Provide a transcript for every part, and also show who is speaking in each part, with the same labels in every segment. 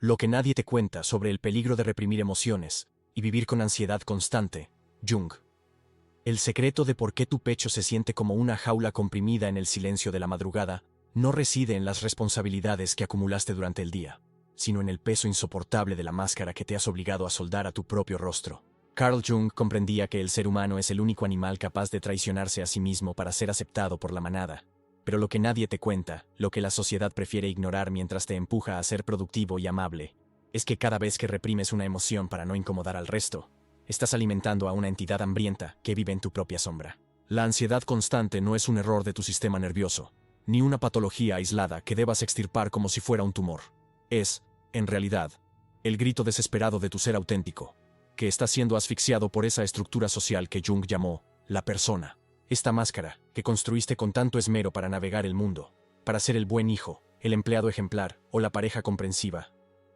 Speaker 1: Lo que nadie te cuenta sobre el peligro de reprimir emociones y vivir con ansiedad constante. Jung. El secreto de por qué tu pecho se siente como una jaula comprimida en el silencio de la madrugada no reside en las responsabilidades que acumulaste durante el día, sino en el peso insoportable de la máscara que te has obligado a soldar a tu propio rostro. Carl Jung comprendía que el ser humano es el único animal capaz de traicionarse a sí mismo para ser aceptado por la manada. Pero lo que nadie te cuenta, lo que la sociedad prefiere ignorar mientras te empuja a ser productivo y amable, es que cada vez que reprimes una emoción para no incomodar al resto, estás alimentando a una entidad hambrienta que vive en tu propia sombra. La ansiedad constante no es un error de tu sistema nervioso, ni una patología aislada que debas extirpar como si fuera un tumor. Es, en realidad, el grito desesperado de tu ser auténtico, que está siendo asfixiado por esa estructura social que Jung llamó la persona. Esta máscara, que construiste con tanto esmero para navegar el mundo, para ser el buen hijo, el empleado ejemplar o la pareja comprensiva,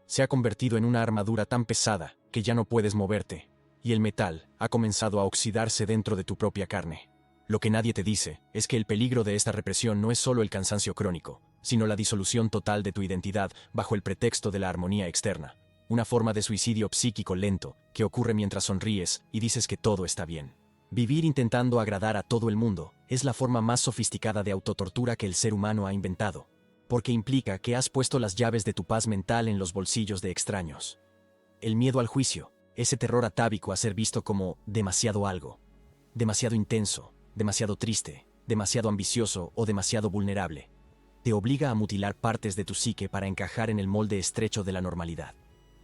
Speaker 1: se ha convertido en una armadura tan pesada que ya no puedes moverte, y el metal ha comenzado a oxidarse dentro de tu propia carne. Lo que nadie te dice es que el peligro de esta represión no es solo el cansancio crónico, sino la disolución total de tu identidad bajo el pretexto de la armonía externa, una forma de suicidio psíquico lento que ocurre mientras sonríes y dices que todo está bien. Vivir intentando agradar a todo el mundo es la forma más sofisticada de autotortura que el ser humano ha inventado, porque implica que has puesto las llaves de tu paz mental en los bolsillos de extraños. El miedo al juicio, ese terror atávico a ser visto como demasiado algo, demasiado intenso, demasiado triste, demasiado ambicioso o demasiado vulnerable, te obliga a mutilar partes de tu psique para encajar en el molde estrecho de la normalidad.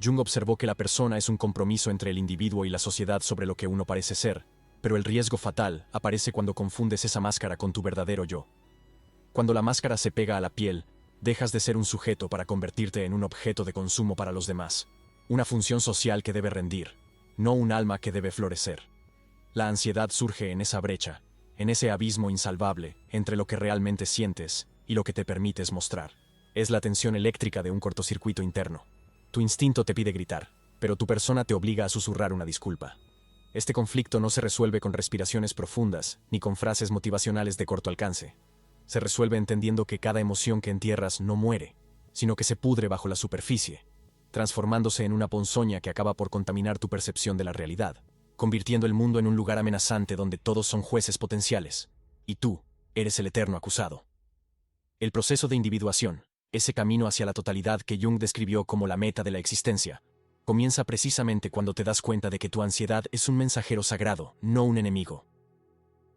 Speaker 1: Jung observó que la persona es un compromiso entre el individuo y la sociedad sobre lo que uno parece ser, pero el riesgo fatal aparece cuando confundes esa máscara con tu verdadero yo. Cuando la máscara se pega a la piel, dejas de ser un sujeto para convertirte en un objeto de consumo para los demás, una función social que debe rendir, no un alma que debe florecer. La ansiedad surge en esa brecha, en ese abismo insalvable entre lo que realmente sientes y lo que te permites mostrar. Es la tensión eléctrica de un cortocircuito interno. Tu instinto te pide gritar, pero tu persona te obliga a susurrar una disculpa. Este conflicto no se resuelve con respiraciones profundas ni con frases motivacionales de corto alcance. Se resuelve entendiendo que cada emoción que entierras no muere, sino que se pudre bajo la superficie, transformándose en una ponzoña que acaba por contaminar tu percepción de la realidad, convirtiendo el mundo en un lugar amenazante donde todos son jueces potenciales, y tú eres el eterno acusado. El proceso de individuación, ese camino hacia la totalidad que Jung describió como la meta de la existencia, comienza precisamente cuando te das cuenta de que tu ansiedad es un mensajero sagrado, no un enemigo.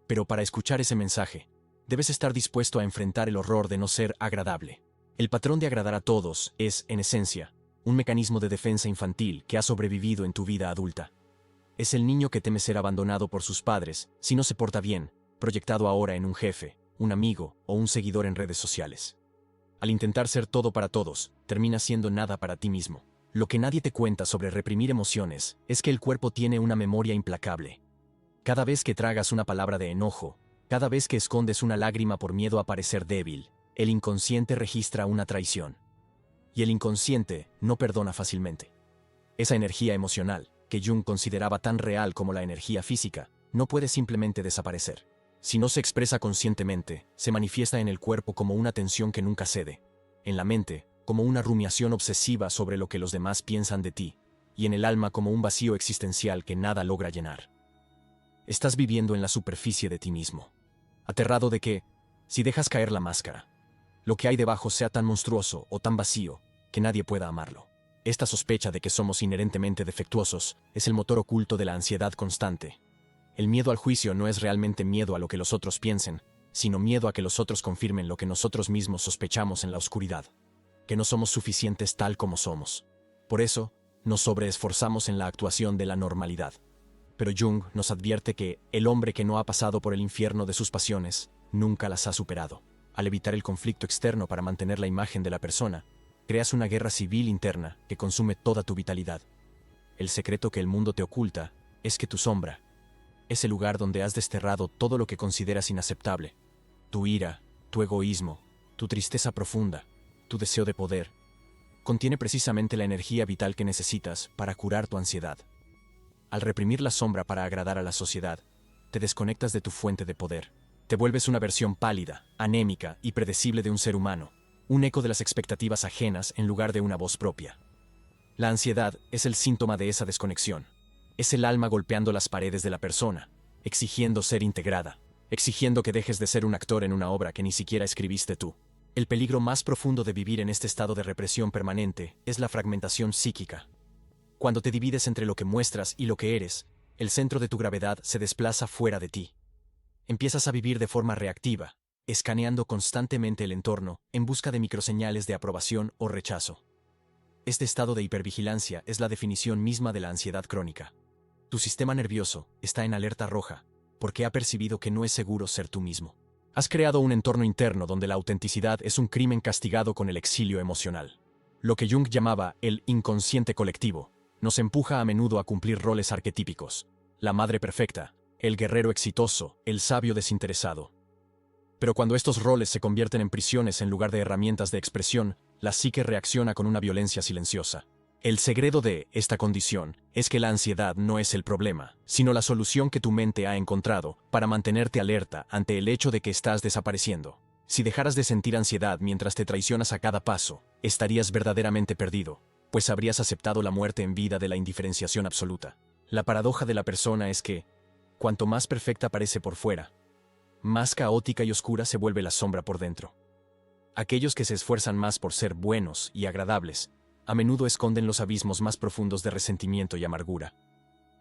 Speaker 1: Pero para escuchar ese mensaje, debes estar dispuesto a enfrentar el horror de no ser agradable. El patrón de agradar a todos es, en esencia, un mecanismo de defensa infantil que ha sobrevivido en tu vida adulta. Es el niño que teme ser abandonado por sus padres si no se porta bien, proyectado ahora en un jefe, un amigo o un seguidor en redes sociales. Al intentar ser todo para todos, terminas siendo nada para ti mismo. Lo que nadie te cuenta sobre reprimir emociones es que el cuerpo tiene una memoria implacable. Cada vez que tragas una palabra de enojo, cada vez que escondes una lágrima por miedo a parecer débil, el inconsciente registra una traición. Y el inconsciente no perdona fácilmente. Esa energía emocional, que Jung consideraba tan real como la energía física, no puede simplemente desaparecer. Si no se expresa conscientemente, se manifiesta en el cuerpo como una tensión que nunca cede, en la mente como una rumiación obsesiva sobre lo que los demás piensan de ti, y en el alma como un vacío existencial que nada logra llenar. Estás viviendo en la superficie de ti mismo, aterrado de que, si dejas caer la máscara, lo que hay debajo sea tan monstruoso o tan vacío que nadie pueda amarlo. Esta sospecha de que somos inherentemente defectuosos es el motor oculto de la ansiedad constante. El miedo al juicio no es realmente miedo a lo que los otros piensen, sino miedo a que los otros confirmen lo que nosotros mismos sospechamos en la oscuridad, que no somos suficientes tal como somos. Por eso, nos sobreesforzamos en la actuación de la normalidad. Pero Jung nos advierte que el hombre que no ha pasado por el infierno de sus pasiones nunca las ha superado. Al evitar el conflicto externo para mantener la imagen de la persona, creas una guerra civil interna que consume toda tu vitalidad. El secreto que el mundo te oculta es que tu sombra, ese lugar donde has desterrado todo lo que consideras inaceptable, tu ira, tu egoísmo, tu tristeza profunda, tu deseo de poder, contiene precisamente la energía vital que necesitas para curar tu ansiedad. Al reprimir la sombra para agradar a la sociedad, te desconectas de tu fuente de poder. Te vuelves una versión pálida, anémica y predecible de un ser humano, un eco de las expectativas ajenas en lugar de una voz propia. La ansiedad es el síntoma de esa desconexión. Es el alma golpeando las paredes de la persona, exigiendo ser integrada, exigiendo que dejes de ser un actor en una obra que ni siquiera escribiste tú. El peligro más profundo de vivir en este estado de represión permanente es la fragmentación psíquica. Cuando te divides entre lo que muestras y lo que eres, el centro de tu gravedad se desplaza fuera de ti. Empiezas a vivir de forma reactiva, escaneando constantemente el entorno en busca de microseñales de aprobación o rechazo. Este estado de hipervigilancia es la definición misma de la ansiedad crónica. Tu sistema nervioso está en alerta roja porque ha percibido que no es seguro ser tú mismo. Has creado un entorno interno donde la autenticidad es un crimen castigado con el exilio emocional. Lo que Jung llamaba el inconsciente colectivo nos empuja a menudo a cumplir roles arquetípicos: la madre perfecta, el guerrero exitoso, el sabio desinteresado. Pero cuando estos roles se convierten en prisiones en lugar de herramientas de expresión, la psique reacciona con una violencia silenciosa. El secreto de esta condición es que la ansiedad no es el problema, sino la solución que tu mente ha encontrado para mantenerte alerta ante el hecho de que estás desapareciendo. Si dejaras de sentir ansiedad mientras te traicionas a cada paso, estarías verdaderamente perdido, pues habrías aceptado la muerte en vida de la indiferenciación absoluta. La paradoja de la persona es que, cuanto más perfecta parece por fuera, más caótica y oscura se vuelve la sombra por dentro. Aquellos que se esfuerzan más por ser buenos y agradables, a menudo esconden los abismos más profundos de resentimiento y amargura.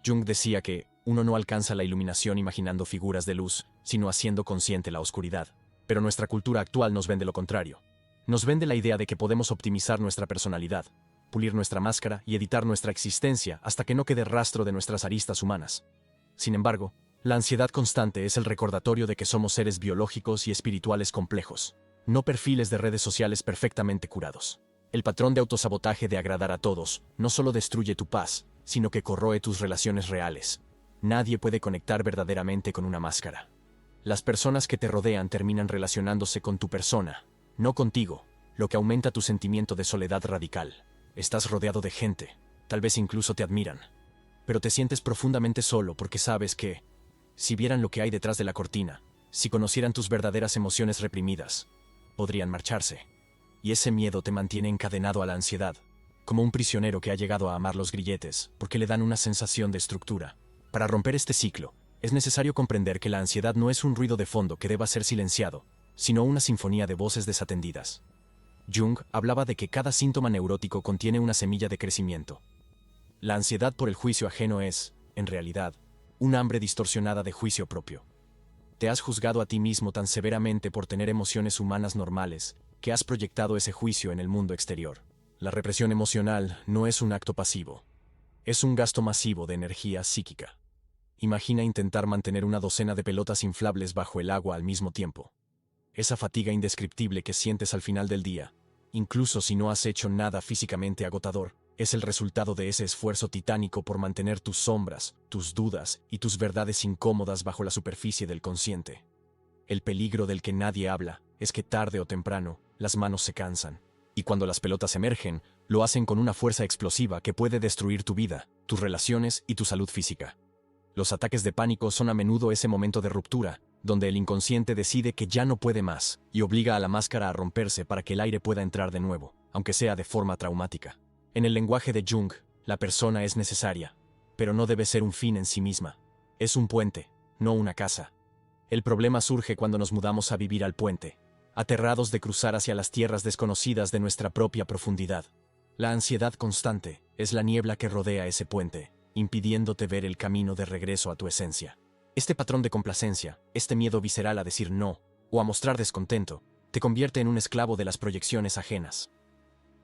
Speaker 1: Jung decía que uno no alcanza la iluminación imaginando figuras de luz, sino haciendo consciente la oscuridad. Pero nuestra cultura actual nos vende lo contrario. Nos vende la idea de que podemos optimizar nuestra personalidad, pulir nuestra máscara y editar nuestra existencia hasta que no quede rastro de nuestras aristas humanas. Sin embargo, la ansiedad constante es el recordatorio de que somos seres biológicos y espirituales complejos, no perfiles de redes sociales perfectamente curados. El patrón de autosabotaje de agradar a todos no solo destruye tu paz, sino que corroe tus relaciones reales. Nadie puede conectar verdaderamente con una máscara. Las personas que te rodean terminan relacionándose con tu persona, no contigo, lo que aumenta tu sentimiento de soledad radical. Estás rodeado de gente, tal vez incluso te admiran, pero te sientes profundamente solo porque sabes que, si vieran lo que hay detrás de la cortina, si conocieran tus verdaderas emociones reprimidas, podrían marcharse. Y ese miedo te mantiene encadenado a la ansiedad, como un prisionero que ha llegado a amar los grilletes porque le dan una sensación de estructura. Para romper este ciclo, es necesario comprender que la ansiedad no es un ruido de fondo que deba ser silenciado, sino una sinfonía de voces desatendidas. Jung hablaba de que cada síntoma neurótico contiene una semilla de crecimiento. La ansiedad por el juicio ajeno es, en realidad, un hambre distorsionada de juicio propio. Te has juzgado a ti mismo tan severamente por tener emociones humanas normales, que has proyectado ese juicio en el mundo exterior. La represión emocional no es un acto pasivo. Es un gasto masivo de energía psíquica. Imagina intentar mantener una docena de pelotas inflables bajo el agua al mismo tiempo. Esa fatiga indescriptible que sientes al final del día, incluso si no has hecho nada físicamente agotador, es el resultado de ese esfuerzo titánico por mantener tus sombras, tus dudas y tus verdades incómodas bajo la superficie del consciente. El peligro del que nadie habla es que tarde o temprano las manos se cansan, y cuando las pelotas emergen, lo hacen con una fuerza explosiva que puede destruir tu vida, tus relaciones y tu salud física. Los ataques de pánico son a menudo ese momento de ruptura, donde el inconsciente decide que ya no puede más y obliga a la máscara a romperse para que el aire pueda entrar de nuevo, aunque sea de forma traumática. En el lenguaje de Jung, la persona es necesaria, pero no debe ser un fin en sí misma. Es un puente, no una casa. El problema surge cuando nos mudamos a vivir al puente, aterrados de cruzar hacia las tierras desconocidas de nuestra propia profundidad. La ansiedad constante es la niebla que rodea ese puente, impidiéndote ver el camino de regreso a tu esencia. Este patrón de complacencia, este miedo visceral a decir no, o a mostrar descontento, te convierte en un esclavo de las proyecciones ajenas.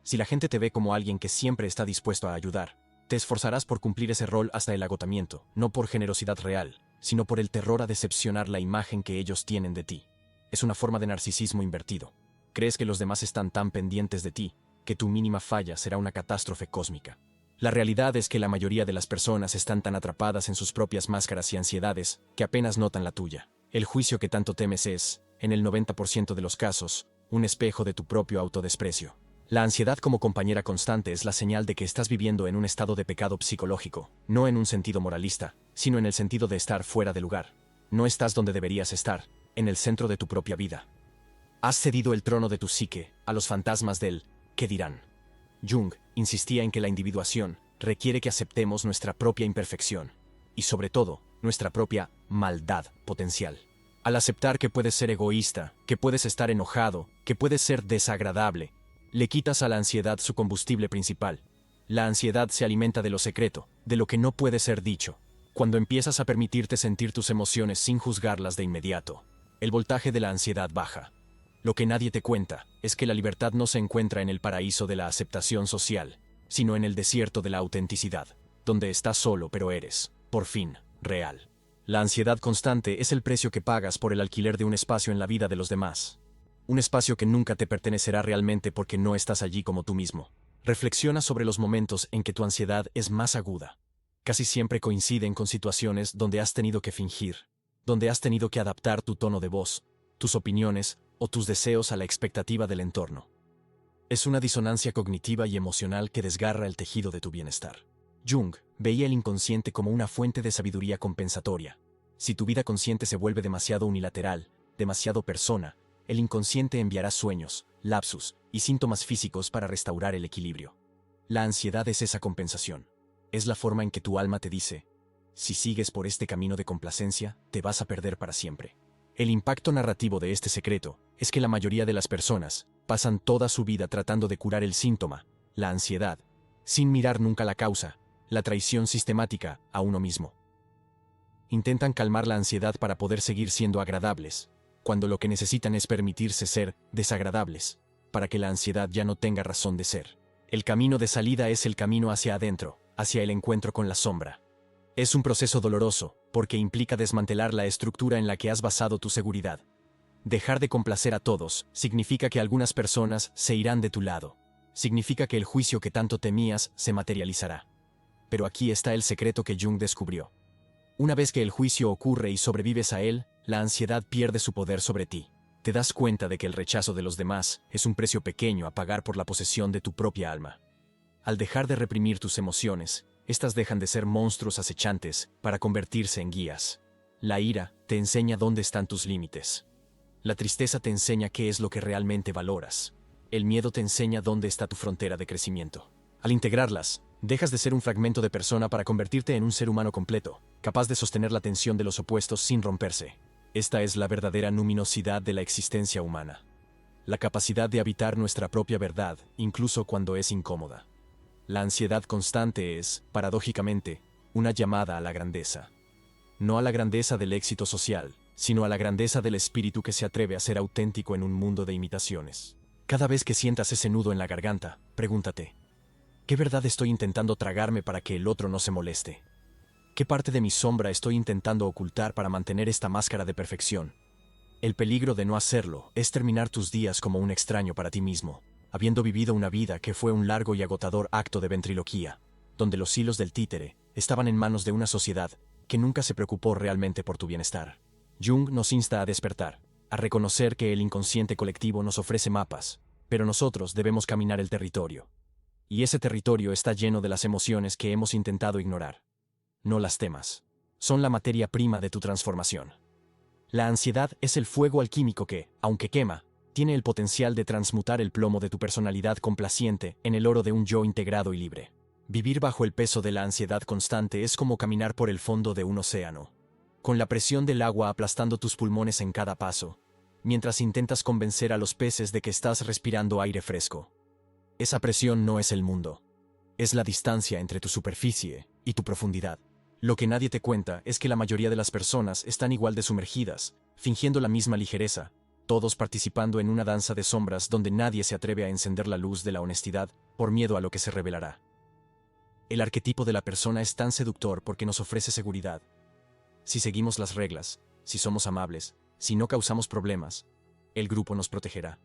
Speaker 1: Si la gente te ve como alguien que siempre está dispuesto a ayudar, te esforzarás por cumplir ese rol hasta el agotamiento, no por generosidad real, sino por el terror a decepcionar la imagen que ellos tienen de ti. Es una forma de narcisismo invertido. Crees que los demás están tan pendientes de ti, que tu mínima falla será una catástrofe cósmica. La realidad es que la mayoría de las personas están tan atrapadas en sus propias máscaras y ansiedades que apenas notan la tuya. El juicio que tanto temes es, en el 90% de los casos, un espejo de tu propio autodesprecio. La ansiedad como compañera constante es la señal de que estás viviendo en un estado de pecado psicológico, no en un sentido moralista, sino en el sentido de estar fuera de lugar. No estás donde deberías estar, en el centro de tu propia vida. Has cedido el trono de tu psique a los fantasmas del «¿qué dirán?». Jung insistía en que la individuación requiere que aceptemos nuestra propia imperfección y, sobre todo, nuestra propia maldad potencial. Al aceptar que puedes ser egoísta, que puedes estar enojado, que puedes ser desagradable, le quitas a la ansiedad su combustible principal. La ansiedad se alimenta de lo secreto, de lo que no puede ser dicho. Cuando empiezas a permitirte sentir tus emociones sin juzgarlas de inmediato, el voltaje de la ansiedad baja. Lo que nadie te cuenta es que la libertad no se encuentra en el paraíso de la aceptación social, sino en el desierto de la autenticidad, donde estás solo pero eres, por fin, real. La ansiedad constante es el precio que pagas por el alquiler de un espacio en la vida de los demás. Un espacio que nunca te pertenecerá realmente porque no estás allí como tú mismo. Reflexiona sobre los momentos en que tu ansiedad es más aguda. Casi siempre coinciden con situaciones donde has tenido que fingir, donde has tenido que adaptar tu tono de voz, tus opiniones o tus deseos a la expectativa del entorno. Es una disonancia cognitiva y emocional que desgarra el tejido de tu bienestar. Jung veía el inconsciente como una fuente de sabiduría compensatoria. Si tu vida consciente se vuelve demasiado unilateral, demasiado persona, el inconsciente enviará sueños, lapsus y síntomas físicos para restaurar el equilibrio. La ansiedad es esa compensación. Es la forma en que tu alma te dice: si sigues por este camino de complacencia, te vas a perder para siempre. El impacto narrativo de este secreto es que la mayoría de las personas pasan toda su vida tratando de curar el síntoma, la ansiedad, sin mirar nunca la causa, la traición sistemática a uno mismo. Intentan calmar la ansiedad para poder seguir siendo agradables, cuando lo que necesitan es permitirse ser desagradables, para que la ansiedad ya no tenga razón de ser. El camino de salida es el camino hacia adentro, hacia el encuentro con la sombra. Es un proceso doloroso, porque implica desmantelar la estructura en la que has basado tu seguridad. Dejar de complacer a todos significa que algunas personas se irán de tu lado. Significa que el juicio que tanto temías se materializará. Pero aquí está el secreto que Jung descubrió. Una vez que el juicio ocurre y sobrevives a él, la ansiedad pierde su poder sobre ti. Te das cuenta de que el rechazo de los demás es un precio pequeño a pagar por la posesión de tu propia alma. Al dejar de reprimir tus emociones, estas dejan de ser monstruos acechantes para convertirse en guías. La ira te enseña dónde están tus límites. La tristeza te enseña qué es lo que realmente valoras. El miedo te enseña dónde está tu frontera de crecimiento. Al integrarlas, dejas de ser un fragmento de persona para convertirte en un ser humano completo, capaz de sostener la tensión de los opuestos sin romperse. Esta es la verdadera luminosidad de la existencia humana. La capacidad de habitar nuestra propia verdad, incluso cuando es incómoda. La ansiedad constante es, paradójicamente, una llamada a la grandeza. No a la grandeza del éxito social, sino a la grandeza del espíritu que se atreve a ser auténtico en un mundo de imitaciones. Cada vez que sientas ese nudo en la garganta, pregúntate: ¿qué verdad estoy intentando tragarme para que el otro no se moleste? ¿Qué parte de mi sombra estoy intentando ocultar para mantener esta máscara de perfección? El peligro de no hacerlo es terminar tus días como un extraño para ti mismo, habiendo vivido una vida que fue un largo y agotador acto de ventriloquía, donde los hilos del títere estaban en manos de una sociedad que nunca se preocupó realmente por tu bienestar. Jung nos insta a despertar, a reconocer que el inconsciente colectivo nos ofrece mapas, pero nosotros debemos caminar el territorio. Y ese territorio está lleno de las emociones que hemos intentado ignorar. No las temas. Son la materia prima de tu transformación. La ansiedad es el fuego alquímico que, aunque quema, tiene el potencial de transmutar el plomo de tu personalidad complaciente en el oro de un yo integrado y libre. Vivir bajo el peso de la ansiedad constante es como caminar por el fondo de un océano, con la presión del agua aplastando tus pulmones en cada paso, mientras intentas convencer a los peces de que estás respirando aire fresco. Esa presión no es el mundo. Es la distancia entre tu superficie y tu profundidad. Lo que nadie te cuenta es que la mayoría de las personas están igual de sumergidas, fingiendo la misma ligereza, todos participando en una danza de sombras donde nadie se atreve a encender la luz de la honestidad por miedo a lo que se revelará. El arquetipo de la persona es tan seductor porque nos ofrece seguridad. Si seguimos las reglas, si somos amables, si no causamos problemas, el grupo nos protegerá.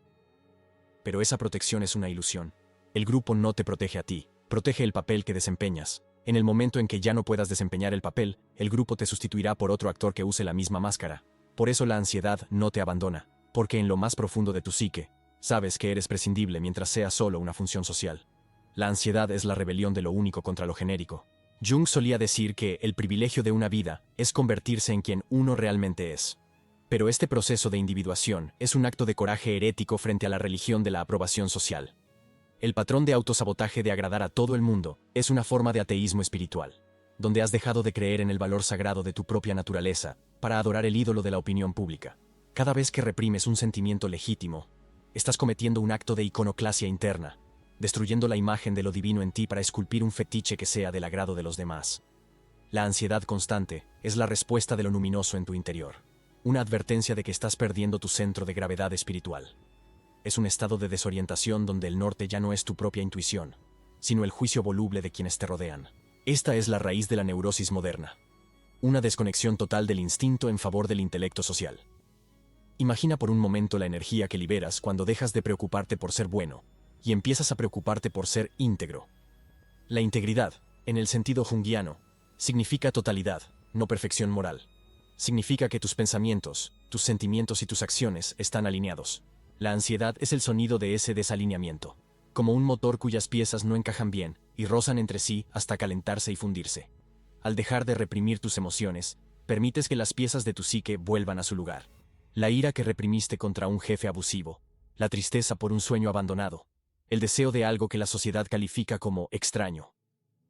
Speaker 1: Pero esa protección es una ilusión. El grupo no te protege a ti, protege el papel que desempeñas. En el momento en que ya no puedas desempeñar el papel, el grupo te sustituirá por otro actor que use la misma máscara. Por eso la ansiedad no te abandona, porque en lo más profundo de tu psique, sabes que eres prescindible mientras seas solo una función social. La ansiedad es la rebelión de lo único contra lo genérico. Jung solía decir que el privilegio de una vida es convertirse en quien uno realmente es. Pero este proceso de individuación es un acto de coraje herético frente a la religión de la aprobación social. El patrón de autosabotaje de agradar a todo el mundo es una forma de ateísmo espiritual, donde has dejado de creer en el valor sagrado de tu propia naturaleza para adorar el ídolo de la opinión pública. Cada vez que reprimes un sentimiento legítimo, estás cometiendo un acto de iconoclasia interna, destruyendo la imagen de lo divino en ti para esculpir un fetiche que sea del agrado de los demás. La ansiedad constante es la respuesta de lo luminoso en tu interior, una advertencia de que estás perdiendo tu centro de gravedad espiritual. Es un estado de desorientación donde el norte ya no es tu propia intuición, sino el juicio voluble de quienes te rodean. Esta es la raíz de la neurosis moderna. Una desconexión total del instinto en favor del intelecto social. Imagina por un momento la energía que liberas cuando dejas de preocuparte por ser bueno y empiezas a preocuparte por ser íntegro. La integridad, en el sentido junguiano, significa totalidad, no perfección moral. Significa que tus pensamientos, tus sentimientos y tus acciones están alineados. La ansiedad es el sonido de ese desalineamiento, como un motor cuyas piezas no encajan bien y rozan entre sí hasta calentarse y fundirse. Al dejar de reprimir tus emociones, permites que las piezas de tu psique vuelvan a su lugar. La ira que reprimiste contra un jefe abusivo, la tristeza por un sueño abandonado, el deseo de algo que la sociedad califica como extraño.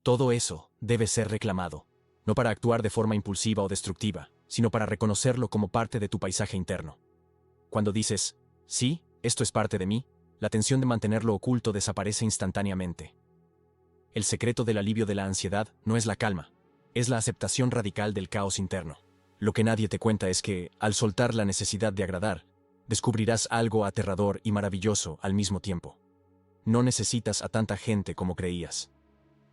Speaker 1: Todo eso debe ser reclamado, no para actuar de forma impulsiva o destructiva, sino para reconocerlo como parte de tu paisaje interno. Cuando dices, sí, esto es parte de mí, la tensión de mantenerlo oculto desaparece instantáneamente. El secreto del alivio de la ansiedad no es la calma, es la aceptación radical del caos interno. Lo que nadie te cuenta es que, al soltar la necesidad de agradar, descubrirás algo aterrador y maravilloso al mismo tiempo. No necesitas a tanta gente como creías.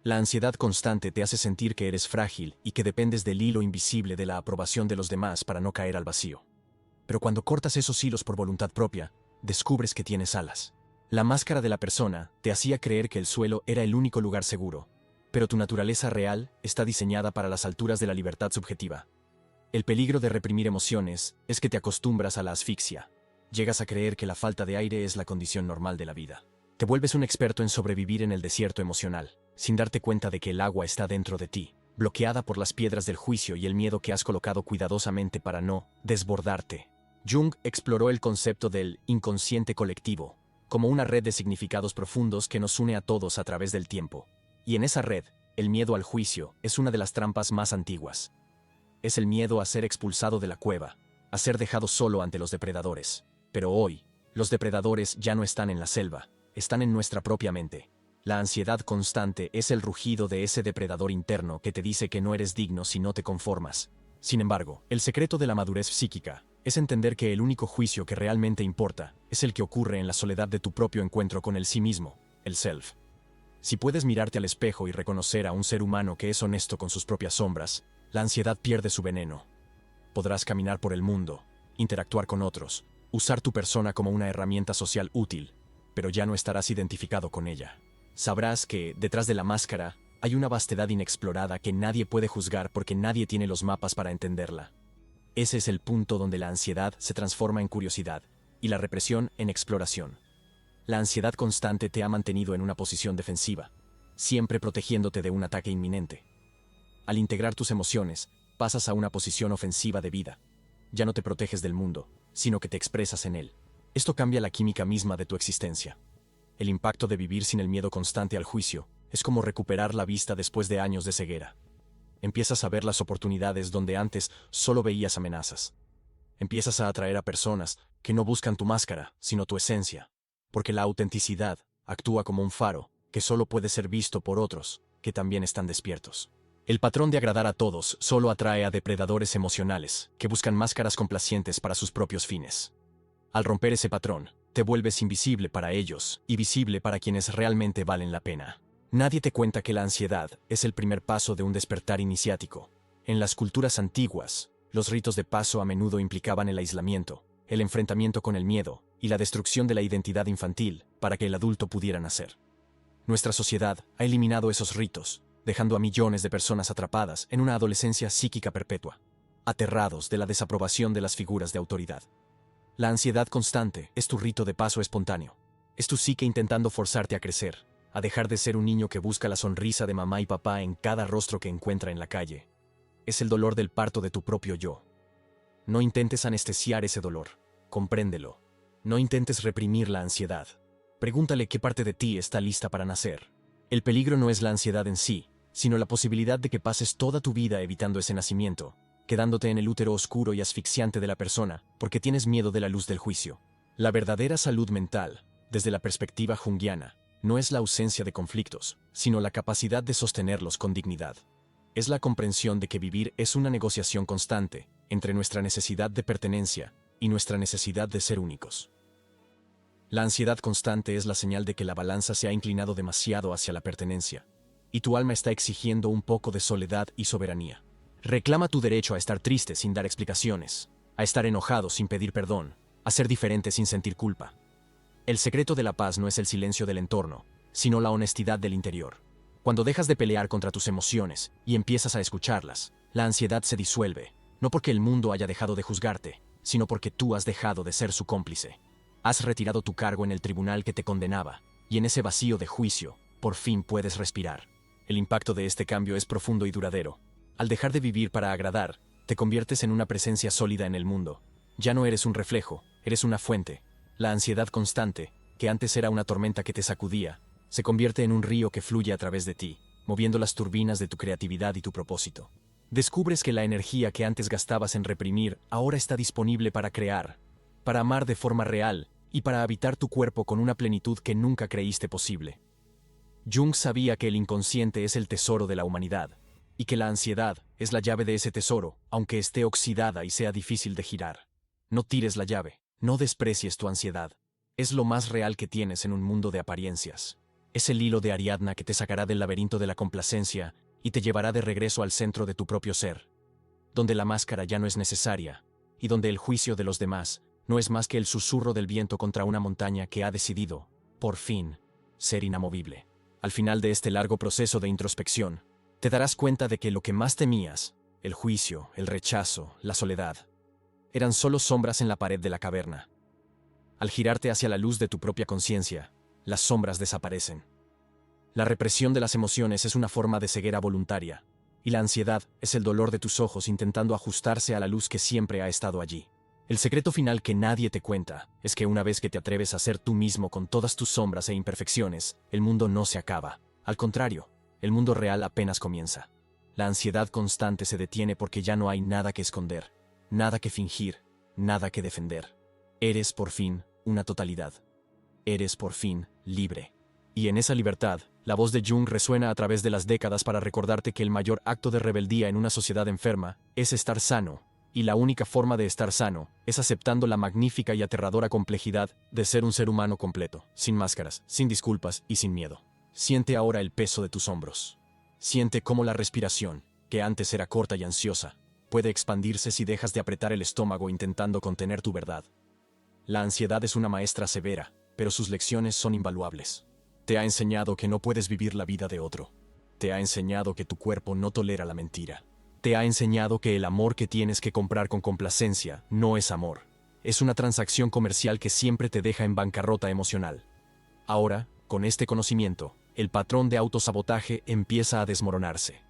Speaker 1: La ansiedad constante te hace sentir que eres frágil y que dependes del hilo invisible de la aprobación de los demás para no caer al vacío. Pero cuando cortas esos hilos por voluntad propia, descubres que tienes alas. La máscara de la persona te hacía creer que el suelo era el único lugar seguro, pero tu naturaleza real está diseñada para las alturas de la libertad subjetiva. El peligro de reprimir emociones es que te acostumbras a la asfixia. Llegas a creer que la falta de aire es la condición normal de la vida. Te vuelves un experto en sobrevivir en el desierto emocional, sin darte cuenta de que el agua está dentro de ti, bloqueada por las piedras del juicio y el miedo que has colocado cuidadosamente para no desbordarte. Jung exploró el concepto del inconsciente colectivo, como una red de significados profundos que nos une a todos a través del tiempo. Y en esa red, el miedo al juicio es una de las trampas más antiguas. Es el miedo a ser expulsado de la cueva, a ser dejado solo ante los depredadores. Pero hoy, los depredadores ya no están en la selva, están en nuestra propia mente. La ansiedad constante es el rugido de ese depredador interno que te dice que no eres digno si no te conformas. Sin embargo, el secreto de la madurez psíquica es entender que el único juicio que realmente importa es el que ocurre en la soledad de tu propio encuentro con el sí mismo, el self. Si puedes mirarte al espejo y reconocer a un ser humano que es honesto con sus propias sombras, la ansiedad pierde su veneno. Podrás caminar por el mundo, interactuar con otros, usar tu persona como una herramienta social útil, pero ya no estarás identificado con ella. Sabrás que, detrás de la máscara, hay una vastedad inexplorada que nadie puede juzgar porque nadie tiene los mapas para entenderla. Ese es el punto donde la ansiedad se transforma en curiosidad y la represión en exploración. La ansiedad constante te ha mantenido en una posición defensiva, siempre protegiéndote de un ataque inminente. Al integrar tus emociones, pasas a una posición ofensiva de vida. Ya no te proteges del mundo, sino que te expresas en él. Esto cambia la química misma de tu existencia. El impacto de vivir sin el miedo constante al juicio es como recuperar la vista después de años de ceguera. Empiezas a ver las oportunidades donde antes solo veías amenazas. Empiezas a atraer a personas que no buscan tu máscara, sino tu esencia, porque la autenticidad actúa como un faro que solo puede ser visto por otros que también están despiertos. El patrón de agradar a todos solo atrae a depredadores emocionales que buscan máscaras complacientes para sus propios fines. Al romper ese patrón, te vuelves invisible para ellos y visible para quienes realmente valen la pena. Nadie te cuenta que la ansiedad es el primer paso de un despertar iniciático. En las culturas antiguas, los ritos de paso a menudo implicaban el aislamiento, el enfrentamiento con el miedo y la destrucción de la identidad infantil para que el adulto pudiera nacer. Nuestra sociedad ha eliminado esos ritos, dejando a millones de personas atrapadas en una adolescencia psíquica perpetua, aterrados de la desaprobación de las figuras de autoridad. La ansiedad constante es tu rito de paso espontáneo. Es tu psique intentando forzarte a crecer, a dejar de ser un niño que busca la sonrisa de mamá y papá en cada rostro que encuentra en la calle. Es el dolor del parto de tu propio yo. No intentes anestesiar ese dolor, compréndelo. No intentes reprimir la ansiedad, Pregúntale qué parte de ti está lista para nacer. El peligro no es la ansiedad en sí, sino la posibilidad de que pases toda tu vida evitando ese nacimiento, quedándote en el útero oscuro y asfixiante de la persona, porque tienes miedo de la luz del juicio. La verdadera salud mental, desde la perspectiva junguiana, no es la ausencia de conflictos, sino la capacidad de sostenerlos con dignidad. Es la comprensión de que vivir es una negociación constante entre nuestra necesidad de pertenencia y nuestra necesidad de ser únicos. La ansiedad constante es la señal de que la balanza se ha inclinado demasiado hacia la pertenencia, y tu alma está exigiendo un poco de soledad y soberanía. Reclama tu derecho a estar triste sin dar explicaciones, a estar enojado sin pedir perdón, a ser diferente sin sentir culpa. El secreto de la paz no es el silencio del entorno, sino la honestidad del interior. Cuando dejas de pelear contra tus emociones y empiezas a escucharlas, la ansiedad se disuelve, no porque el mundo haya dejado de juzgarte, sino porque tú has dejado de ser su cómplice. Has retirado tu cargo en el tribunal que te condenaba, y en ese vacío de juicio, por fin puedes respirar. El impacto de este cambio es profundo y duradero. Al dejar de vivir para agradar, te conviertes en una presencia sólida en el mundo. Ya no eres un reflejo, eres una fuente. La ansiedad constante, que antes era una tormenta que te sacudía, se convierte en un río que fluye a través de ti, moviendo las turbinas de tu creatividad y tu propósito. Descubres que la energía que antes gastabas en reprimir ahora está disponible para crear, para amar de forma real y para habitar tu cuerpo con una plenitud que nunca creíste posible. Jung sabía que el inconsciente es el tesoro de la humanidad, y que la ansiedad es la llave de ese tesoro, aunque esté oxidada y sea difícil de girar. No tires la llave, no desprecies tu ansiedad. Es lo más real que tienes en un mundo de apariencias. Es el hilo de Ariadna que te sacará del laberinto de la complacencia y te llevará de regreso al centro de tu propio ser, donde la máscara ya no es necesaria, y donde el juicio de los demás no es más que el susurro del viento contra una montaña que ha decidido, por fin, ser inamovible. Al final de este largo proceso de introspección, te darás cuenta de que lo que más temías, el juicio, el rechazo, la soledad, eran solo sombras en la pared de la caverna. Al girarte hacia la luz de tu propia conciencia, las sombras desaparecen. La represión de las emociones es una forma de ceguera voluntaria, y la ansiedad es el dolor de tus ojos intentando ajustarse a la luz que siempre ha estado allí. El secreto final que nadie te cuenta es que una vez que te atreves a ser tú mismo con todas tus sombras e imperfecciones, el mundo no se acaba. Al contrario, el mundo real apenas comienza. La ansiedad constante se detiene porque ya no hay nada que esconder, nada que fingir, nada que defender. Eres por fin una totalidad. Eres por fin libre. Y en esa libertad, la voz de Jung resuena a través de las décadas para recordarte que el mayor acto de rebeldía en una sociedad enferma es estar sano, y la única forma de estar sano es aceptando la magnífica y aterradora complejidad de ser un ser humano completo, sin máscaras, sin disculpas y sin miedo. Siente ahora el peso de tus hombros. Siente cómo la respiración, que antes era corta y ansiosa, puede expandirse si dejas de apretar el estómago intentando contener tu verdad. La ansiedad es una maestra severa, pero sus lecciones son invaluables. Te ha enseñado que no puedes vivir la vida de otro. Te ha enseñado que tu cuerpo no tolera la mentira. Te ha enseñado que el amor que tienes que comprar con complacencia no es amor. Es una transacción comercial que siempre te deja en bancarrota emocional. Ahora, con este conocimiento, el patrón de autosabotaje empieza a desmoronarse.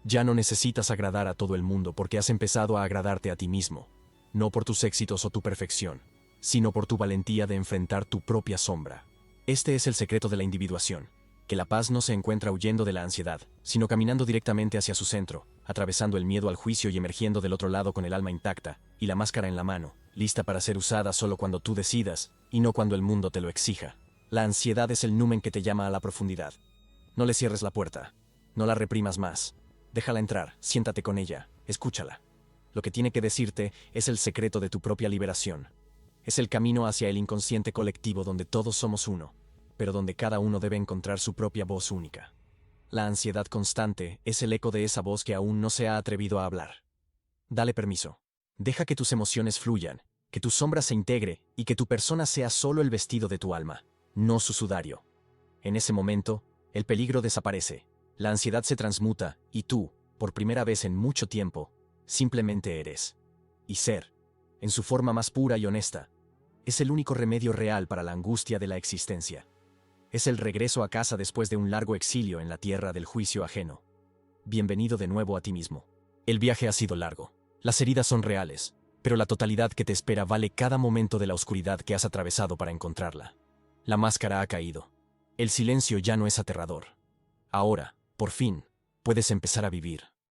Speaker 1: Ya no necesitas agradar a todo el mundo porque has empezado a agradarte a ti mismo, no por tus éxitos o tu perfección, sino por tu valentía de enfrentar tu propia sombra. Este es el secreto de la individuación, que la paz no se encuentra huyendo de la ansiedad, sino caminando directamente hacia su centro, atravesando el miedo al juicio y emergiendo del otro lado con el alma intacta y la máscara en la mano, lista para ser usada solo cuando tú decidas y no cuando el mundo te lo exija. La ansiedad es el numen que te llama a la profundidad. No le cierres la puerta, no la reprimas más. Déjala entrar, siéntate con ella, escúchala. Lo que tiene que decirte es el secreto de tu propia liberación. Es el camino hacia el inconsciente colectivo donde todos somos uno, pero donde cada uno debe encontrar su propia voz única. La ansiedad constante es el eco de esa voz que aún no se ha atrevido a hablar. Dale permiso. Deja que tus emociones fluyan, que tu sombra se integre y que tu persona sea solo el vestido de tu alma, no su sudario. En ese momento, el peligro desaparece, la ansiedad se transmuta y tú, por primera vez en mucho tiempo, simplemente eres. Y ser, en su forma más pura y honesta, es el único remedio real para la angustia de la existencia. Es el regreso a casa después de un largo exilio en la tierra del juicio ajeno. Bienvenido de nuevo a ti mismo. El viaje ha sido largo. Las heridas son reales, pero la totalidad que te espera vale cada momento de la oscuridad que has atravesado para encontrarla. La máscara ha caído. El silencio ya no es aterrador. Ahora, por fin, puedes empezar a vivir.